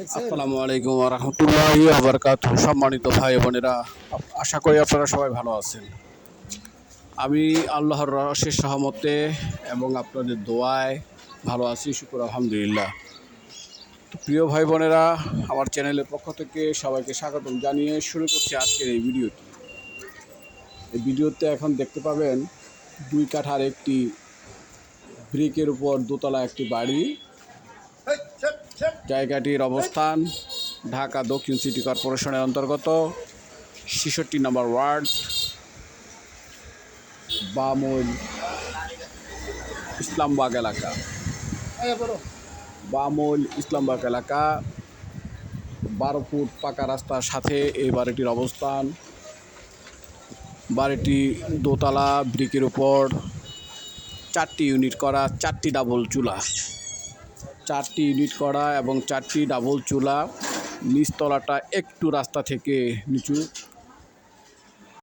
আসসালামু আলাইকুম ওয়া রাহমাতুল্লাহি ওয়া বারাকাতুহু। সম্মানিত ভাই বোনেরা, আশা করি আপনারা সবাই ভালো আছেন। আমি আল্লাহর অশেষ রহমতে এবং আপনাদের দোয়ায় ভালো আছি, শুকর আলহামদুলিল্লাহ। তো প্রিয় ভাই বোনেরা, আমার চ্যানেলের পক্ষ থেকে সবাইকে স্বাগতম জানিয়ে শুরু করছি আজকের এই ভিডিওটি। এই ভিডিওতে এখন দেখতে পাবেন 2 কাঠার একটি ব্রিকের উপর দোতলা একটি বাড়ি। জায়গাটির অবস্থান ঢাকা দক্ষিণ সিটি কর্পোরেশনের অন্তর্গত ৬৬ নম্বর ওয়ার্ড, বামুল ইসলামবাগ এলাকা। বামুল ইসলামবাগ এলাকা 12 ফুট পাকা রাস্তার সাথে এই বাড়িটির অবস্থান। বাড়িটি দোতলা, ব্রিকের উপর 4টি ইউনিট করা, 4টি ডাবল চুলা, 4টি ইউনিট করা এবং 4টি ডাবল চুলা। নিচতলাটা একটু রাস্তা থেকে নিচু,